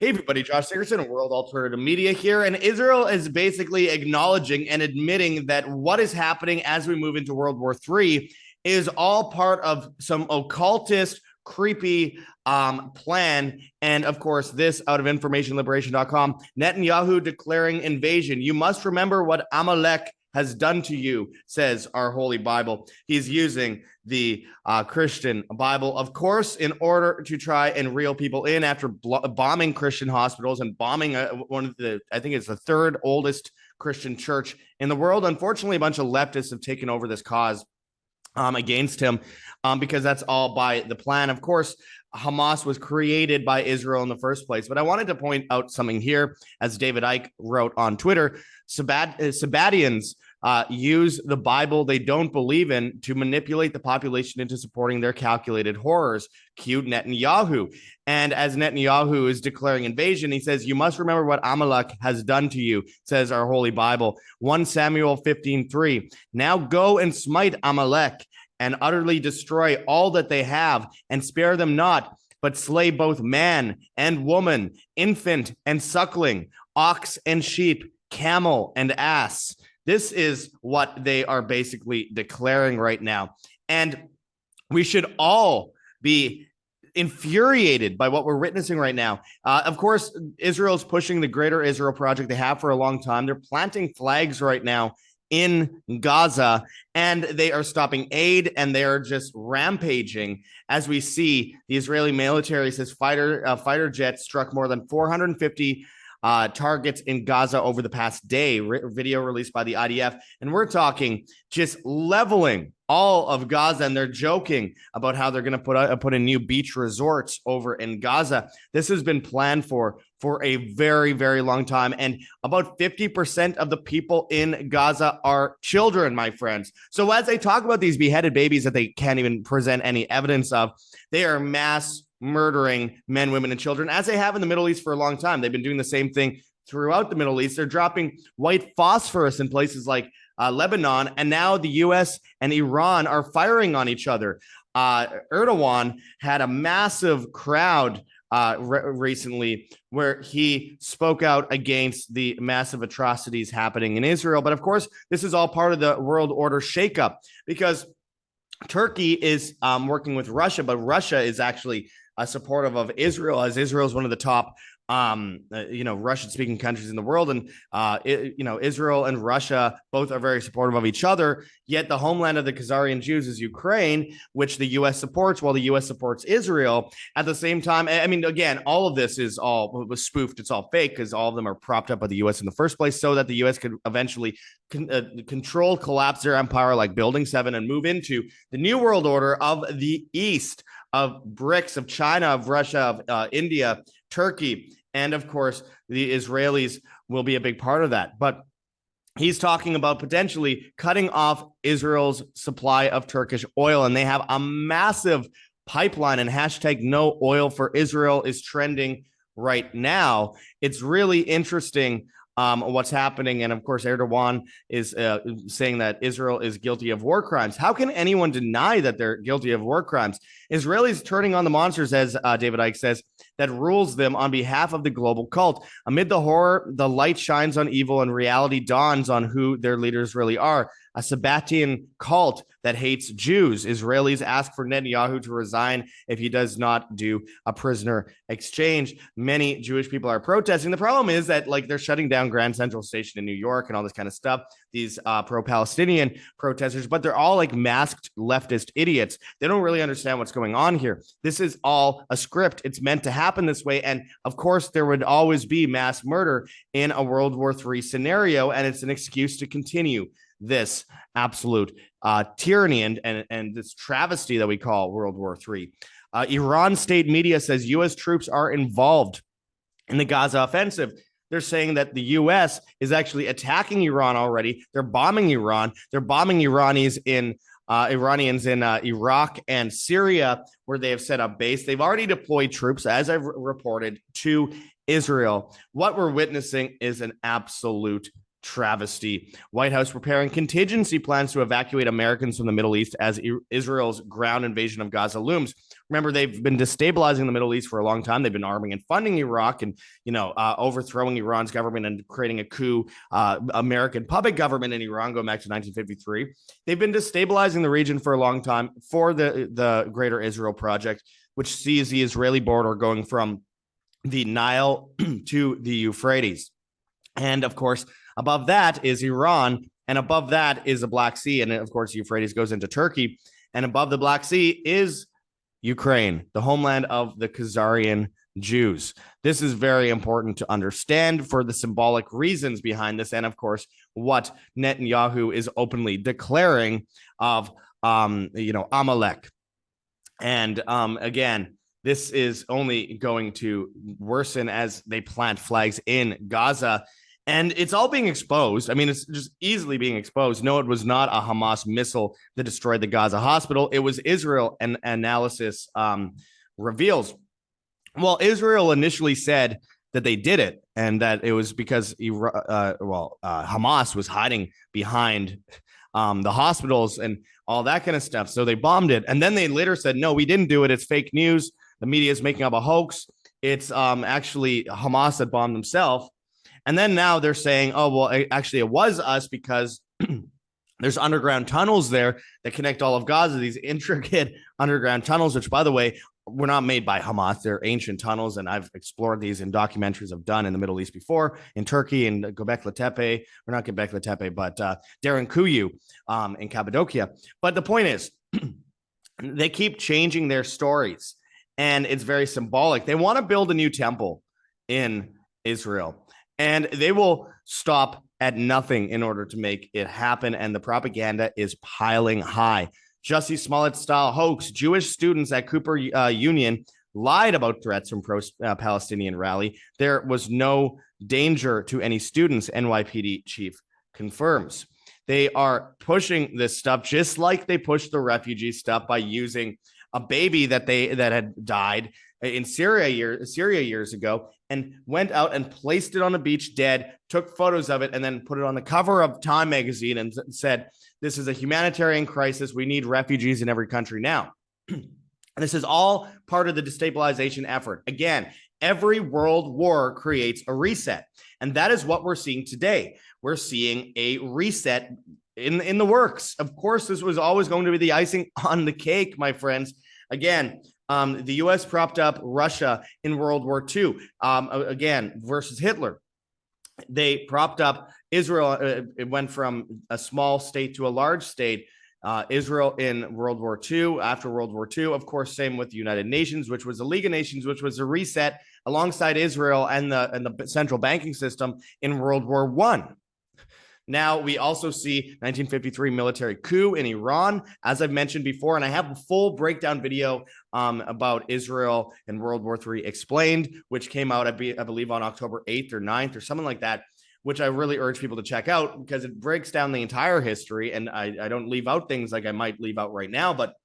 Hey everybody, Josh Sigurdsson, World Alternative Media here, and Israel is basically acknowledging and admitting that what is happening as we move into World War III is all part of some occultist, creepy plan. And of course, this out of informationliberation.com, Netanyahu declaring invasion. You must remember what Amalek has done to you, says our Holy Bible. He's using the Christian Bible, of course, in order to try and reel people in after bombing Christian hospitals and bombing one of the, I think it's the third oldest Christian church in the world. Unfortunately, a bunch of leftists have taken over this cause against him because that's all by the plan. Of course, Hamas was created by Israel in the first place. But I wanted to point out something here, as David Icke wrote on Twitter. Sabbatians use the Bible they don't believe in to manipulate the population into supporting their calculated horrors. Cue Netanyahu. And as Netanyahu is declaring invasion, he says, you must remember what Amalek has done to you, says our Holy Bible. 1 Samuel 15:3. Now go and smite Amalek and utterly destroy all that they have, and spare them not, but slay both man and woman, infant and suckling, ox and sheep, camel and ass. This is what they are basically declaring right now. And we should all be infuriated by what we're witnessing right now. Of course, Israel's pushing the Greater Israel project. They have for a long time. They're planting flags right now in Gaza, and they are stopping aid, and they are just rampaging. As we see, the Israeli military says fighter jets struck more than 450 targets in Gaza over the past day. Video released by the IDF, and we're talking just leveling all of Gaza, and they're joking about how they're going to put in new beach resorts over in Gaza. This has been planned for a very, very long time, and about 50% of the people in Gaza are children, my friends. So as they talk about these beheaded babies that they can't even present any evidence of, they are mass murdering men, women, and children, as they have in the Middle East for a long time. They've been doing the same thing throughout the Middle East. They're dropping white phosphorus in places like Lebanon, and now the U.S. and Iran are firing on each other. Erdogan had a massive crowd recently where he spoke out against the massive atrocities happening in Israel. But of course, this is all part of the world order shakeup, because Turkey is working with Russia, but Russia is actually supportive of Israel, as Israel is one of the top Russian-speaking countries in the world. And, Israel and Russia both are very supportive of each other. Yet the homeland of the Khazarian Jews is Ukraine, which the U.S. supports, while the U.S. supports Israel. At the same time, I mean, again, all of this was spoofed. It's all fake, because all of them are propped up by the U.S. in the first place, so that the U.S. could eventually collapse their empire like Building 7 and move into the new world order of the East, of BRICS, of China, of Russia, of India, Turkey. And of course, the Israelis will be a big part of that. But he's talking about potentially cutting off Israel's supply of Turkish oil. And they have a massive pipeline, and hashtag no oil for Israel is trending right now. It's really interesting what's happening. And of course, Erdogan is saying that Israel is guilty of war crimes. How can anyone deny that they're guilty of war crimes? Israelis turning on the monsters, as David Icke says, that rules them on behalf of the global cult. Amid the horror, the light shines on evil, and reality dawns on who their leaders really are. A Sabbatian cult that hates Jews. Israelis ask for Netanyahu to resign if he does not do a prisoner exchange. Many Jewish people are protesting. The problem is that, like, they're shutting down Grand Central Station in New York and all this kind of stuff, these pro-Palestinian protesters, but they're all like masked leftist idiots. They don't really understand what's going on here. This is all a script. It's meant to happen this way. And of course, there would always be mass murder in a World War III scenario, and it's an excuse to continue this absolute tyranny and this travesty that we call World War III. Iran state media says U.S. troops are involved in the Gaza offensive. They're saying that the U.S. is actually attacking Iran already. They're bombing Iran. They're bombing Iranians in Iraq and Syria, where they have set up base. They've already deployed troops, as I've reported, to Israel. What we're witnessing is an absolute travesty. White House preparing contingency plans to evacuate Americans from the Middle East as Israel's ground invasion of Gaza looms. Remember, they've been destabilizing the Middle East for a long time. They've been arming and funding Iraq and, overthrowing Iran's government and creating a coup, American puppet government in Iran going back to 1953. They've been destabilizing the region for a long time for the Greater Israel Project, which sees the Israeli border going from the Nile to the Euphrates. And of course, above that is Iran, and above that is the Black Sea. And of course, Euphrates goes into Turkey. And above the Black Sea is Ukraine, the homeland of the Khazarian Jews. This is very important to understand for the symbolic reasons behind this. And of course, what Netanyahu is openly declaring of, Amalek. And again, this is only going to worsen as they plant flags in Gaza. And it's all being exposed. I mean, it's just easily being exposed. No, it was not a Hamas missile that destroyed the Gaza hospital. It was Israel, and analysis reveals. Well, Israel initially said that they did it and that it was because Hamas was hiding behind the hospitals and all that kind of stuff. So they bombed it. And then they later said, no, we didn't do it. It's fake news. The media is making up a hoax. It's actually Hamas that bombed themselves. And then now they're saying, oh, well, actually, it was us because there's underground tunnels there that connect all of Gaza, these intricate underground tunnels, which, by the way, were not made by Hamas. They're ancient tunnels, and I've explored these in documentaries I've done in the Middle East before, in Turkey, in Göbekli Tepe, or not Göbekli Tepe, but Derinkuyu in Cappadocia. But the point is, they keep changing their stories, and it's very symbolic. They want to build a new temple in Israel, and they will stop at nothing in order to make it happen. And the propaganda is piling high. Jussie Smollett-style hoax. Jewish students at Cooper Union lied about threats from pro-Palestinian rally. There was no danger to any students, NYPD chief confirms. They are pushing this stuff just like they pushed the refugee stuff by using a baby that had died in Syria years ago and went out and placed it on a beach dead, took photos of it, and then put it on the cover of Time magazine and said, this is a humanitarian crisis. We need refugees in every country now. This is all part of the destabilization effort. Again, every world war creates a reset. And that is what we're seeing today. We're seeing a reset in the works. Of course, this was always going to be the icing on the cake, my friends. Again, the U.S. propped up Russia in World War II, again, versus Hitler. They propped up Israel. It went from a small state to a large state. Israel in World War II, after World War II, of course, same with the United Nations, which was the League of Nations, which was a reset alongside Israel and the central banking system in World War I. Now, we also see 1953 military coup in Iran, as I've mentioned before, and I have a full breakdown video about Israel and World War III explained, which came out, I believe, on October 8th or 9th or something like that, which I really urge people to check out because it breaks down the entire history, and I don't leave out things like I might leave out right now. But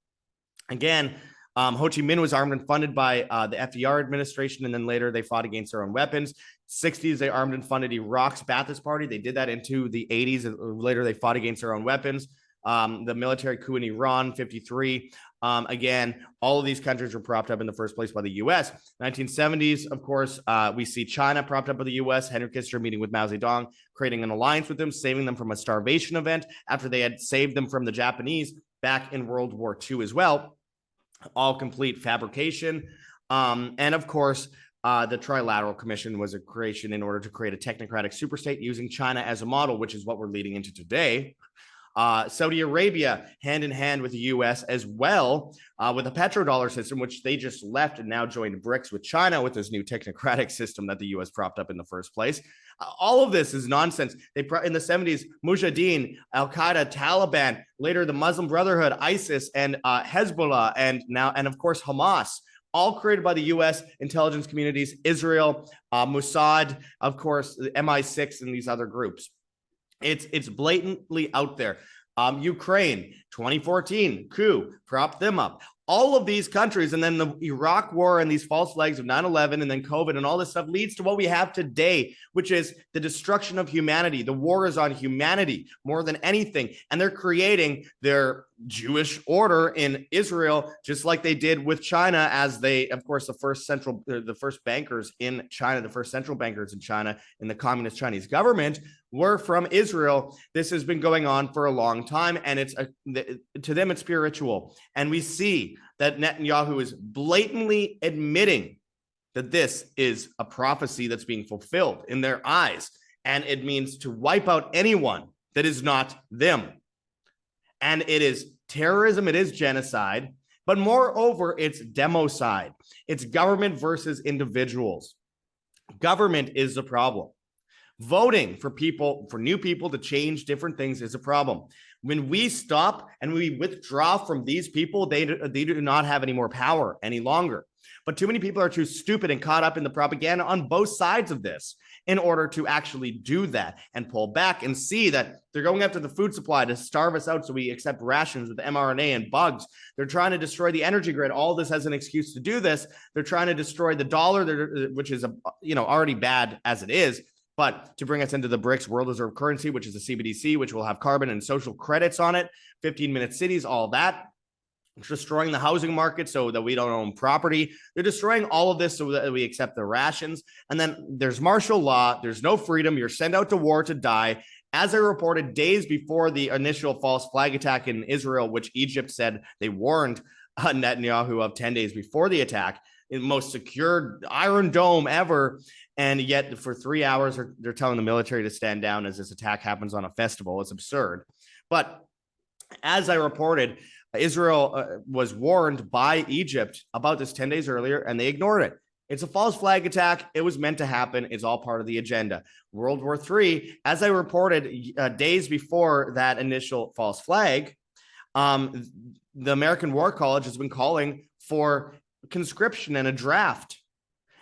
again, Ho Chi Minh was armed and funded by the FDR administration, and then later they fought against their own weapons. 60s, they armed and funded Iraq's Ba'athist Party. They did that into the 80s. And later, they fought against their own weapons. The military coup in Iran, 53. Again, all of these countries were propped up in the first place by the U.S. 1970s, of course, we see China propped up by the U.S. Henry Kissinger meeting with Mao Zedong, creating an alliance with them, saving them from a starvation event after they had saved them from the Japanese back in World War II as well. All complete fabrication. And of course, the Trilateral Commission was a creation in order to create a technocratic superstate using China as a model, which is what we're leading into today. Saudi Arabia, hand in hand with the U.S. as well, with a petrodollar system, which they just left and now joined BRICS with China with this new technocratic system that the U.S. propped up in the first place. All of this is nonsense. In the 70s, Mujahideen, Al-Qaeda, Taliban, later the Muslim Brotherhood, ISIS, and Hezbollah, and of course Hamas, all created by the U.S. intelligence communities, Israel, Mossad, of course, the MI6, and these other groups. It's blatantly out there. Ukraine, 2014, coup, propped them up. All of these countries, and then the Iraq war and these false flags of 9/11 and then COVID and all this stuff leads to what we have today, which is the destruction of humanity. The war is on humanity more than anything. And they're creating their Jewish order in Israel, just like they did with China, as they, of course, the first bankers in China, the first central bankers in China in the communist Chinese government were from Israel. This has been going on for a long time, and to them, it's spiritual. And we see that Netanyahu is blatantly admitting that this is a prophecy that's being fulfilled in their eyes, and it means to wipe out anyone that is not them. And it is terrorism, it is genocide, but moreover, it's democide. It's government versus individuals. Government is the problem. Voting for new people to change different things is a problem. When we stop and we withdraw from these people, they do not have any more power any longer. But too many people are too stupid and caught up in the propaganda on both sides of this in order to actually do that and pull back and see that they're going after the food supply to starve us out so we accept rations with mRNA and bugs. They're trying to destroy the energy grid. All this as an excuse to do this. They're trying to destroy the dollar, which is already bad as it is. But to bring us into the BRICS world reserve currency, which is the CBDC, which will have carbon and social credits on it, 15-minute cities, all that. It's destroying the housing market so that we don't own property. They're destroying all of this so that we accept the rations. And then there's martial law. There's no freedom. You're sent out to war to die. As I reported days before the initial false flag attack in Israel, which Egypt said they warned Netanyahu of 10 days before the attack, in the most secure Iron Dome ever. And yet for 3 hours, they're telling the military to stand down as this attack happens on a festival. It's absurd. But as I reported, Israel was warned by Egypt about this 10 days earlier, and they ignored it. It's a false flag attack. It was meant to happen. It's all part of the agenda. World War III, as I reported days before that initial false flag, the American War College has been calling for conscription and a draft.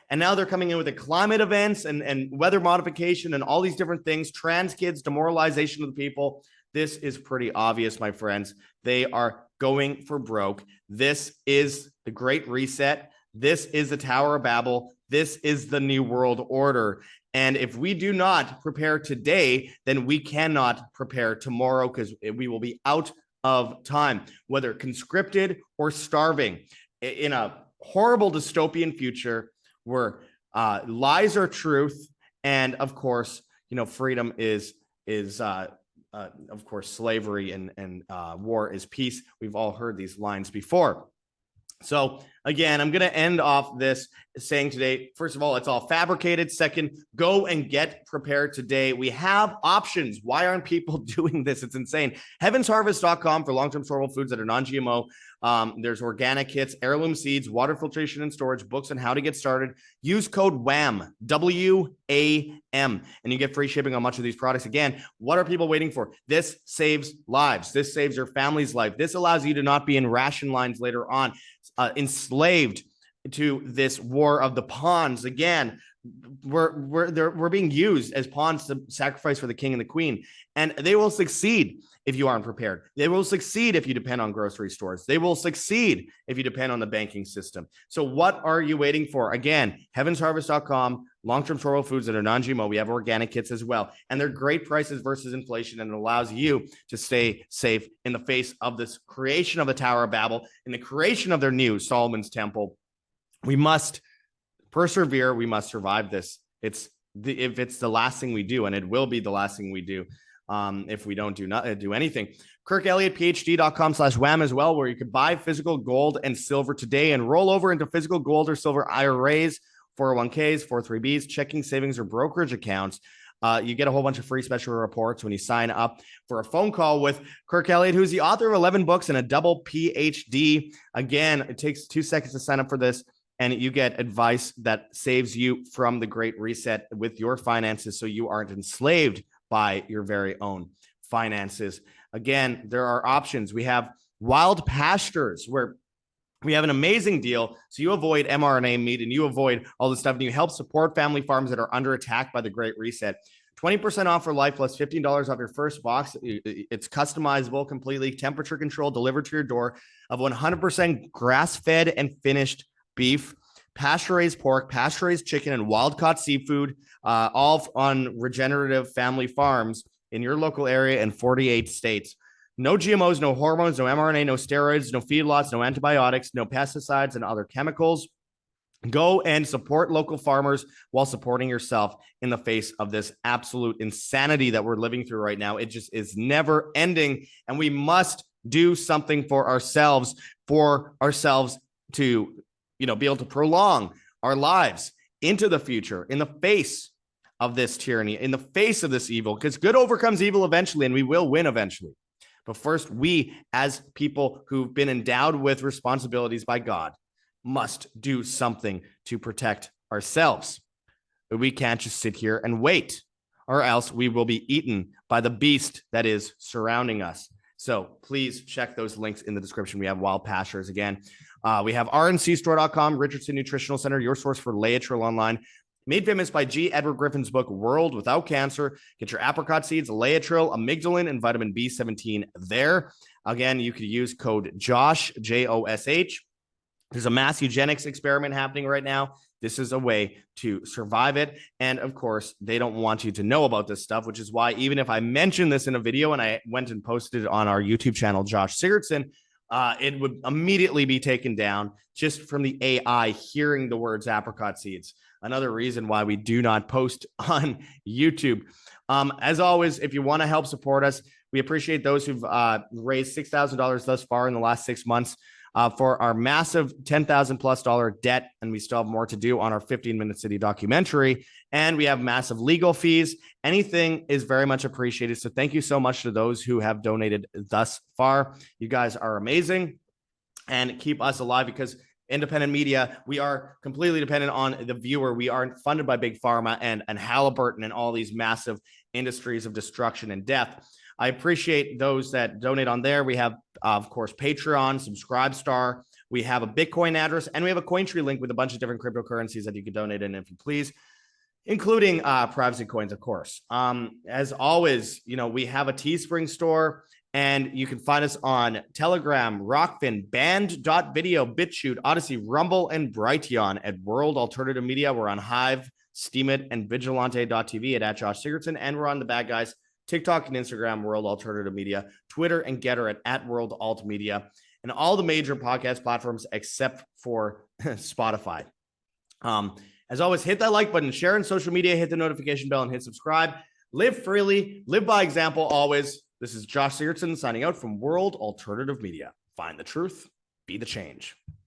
And now they're coming in with the climate events and weather modification and all these different things, trans kids, demoralization of the people. This is pretty obvious, my friends. They are going for broke. This is the Great Reset. This is the Tower of Babel. This is the New World Order. And if we do not prepare today, then we cannot prepare tomorrow because we will be out of time, whether conscripted or starving in a horrible dystopian future where lies are truth. And of course, freedom is of course, slavery and war is peace. We've all heard these lines before. So again, I'm going to end off this saying today, first of all, it's all fabricated. Second, go and get prepared today. We have options. Why aren't people doing this? It's insane. Heavensharvest.com for long-term storable foods that are non-GMO. There's organic kits, heirloom seeds, water filtration and storage, books on how to get started. Use code WAM, W-A-M, and you get free shipping on much of these products. Again, what are people waiting for? This saves lives. This saves your family's life. This allows you to not be in ration lines later on, enslaved to this war of the pawns. Again, we're being used as pawns to sacrifice for the king and the queen, and they will succeed if you aren't prepared. They will succeed if you depend on grocery stores. They will succeed if you depend on the banking system. So what are you waiting for? Again, heavensharvest.com, long-term storable foods that are non-GMO. We have organic kits as well, and they're great prices versus inflation, and it allows you to stay safe in the face of this creation of the Tower of Babel and the creation of their new Solomon's Temple. We must persevere. We must survive this. If it's the last thing we do, and it will be the last thing we do if we don't do anything. KirkElliottPhD.com/wham as well, where you could buy physical gold and silver today and roll over into physical gold or silver IRAs, 401ks, 403bs, checking, savings, or brokerage accounts. You get a whole bunch of free special reports when you sign up for a phone call with Kirk Elliott, who's the author of 11 books and a double PhD. Again, it takes 2 seconds to sign up for this, and you get advice that saves you from the Great Reset with your finances so you aren't enslaved by your very own finances. Again, there are options. We have wild pastures where we have an amazing deal. So you avoid mRNA meat and you avoid all this stuff, and you help support family farms that are under attack by the Great Reset. 20% off for life plus $15 off your first box. It's customizable, completely temperature controlled, delivered to your door, of 100% grass-fed and finished beef, pasture-raised pork, pasture-raised chicken, and wild-caught seafood, all on regenerative family farms in your local area in 48 states. No GMOs, no hormones, no mRNA, no steroids, no feedlots, no antibiotics, no pesticides and other chemicals. Go and support local farmers while supporting yourself in the face of this absolute insanity that we're living through right now. It just is never ending, and we must do something for ourselves to, be able to prolong our lives into the future in the face of this tyranny, in the face of this evil, because good overcomes evil eventually, and we will win eventually. But first, we, as people who've been endowed with responsibilities by God, must do something to protect ourselves. But we can't just sit here and wait, or else we will be eaten by the beast that is surrounding us. So please check those links in the description. We have Wild Pastures again. We have rncstore.com, Richardson Nutritional Center, your source for Laetrile online. Made famous by G. Edward Griffin's book, World Without Cancer. Get your apricot seeds, Laetrile, amygdalin, and vitamin B17 there. Again, you could use code JOSH, J-O-S-H. There's a mass eugenics experiment happening right now. This is a way to survive it. And of course, they don't want you to know about this stuff, which is why even if I mentioned this in a video and I went and posted it on our YouTube channel, Josh Sigurdsson, it would immediately be taken down just from the AI hearing the words apricot seeds. Another reason why we do not post on YouTube. As always, if you want to help support us, we appreciate those who've raised $6,000 thus far in the last 6 months for our massive $10,000+ debt. And we still have more to do on our 15-Minute City documentary. And we have massive legal fees. Anything is very much appreciated. So thank you so much to those who have donated thus far. You guys are amazing and keep us alive, because independent media, we are completely dependent on the viewer. We aren't funded by Big Pharma and Halliburton and all these massive industries of destruction and death. I appreciate those that donate on there. We have, of course, Patreon, Subscribestar. We have a Bitcoin address, and we have a Cointree link with a bunch of different cryptocurrencies that you can donate in if you please, including privacy coins, of course. As always, we have a Teespring store, and you can find us on Telegram, Rockfin, Band.video, BitChute, Odyssey, Rumble, and Brighteon at World Alternative Media. We're on Hive, Steemit, and Vigilante.tv at Josh Sigurdsson, and we're on the Bad Guys TikTok and Instagram, World Alternative Media, Twitter and Getter at World Alt Media, and all the major podcast platforms except for Spotify. As always, hit that like button, share on social media, hit the notification bell, and hit subscribe. Live freely, live by example always. This is Josh Sigurdsson signing out from World Alternative Media. Find the truth, be the change.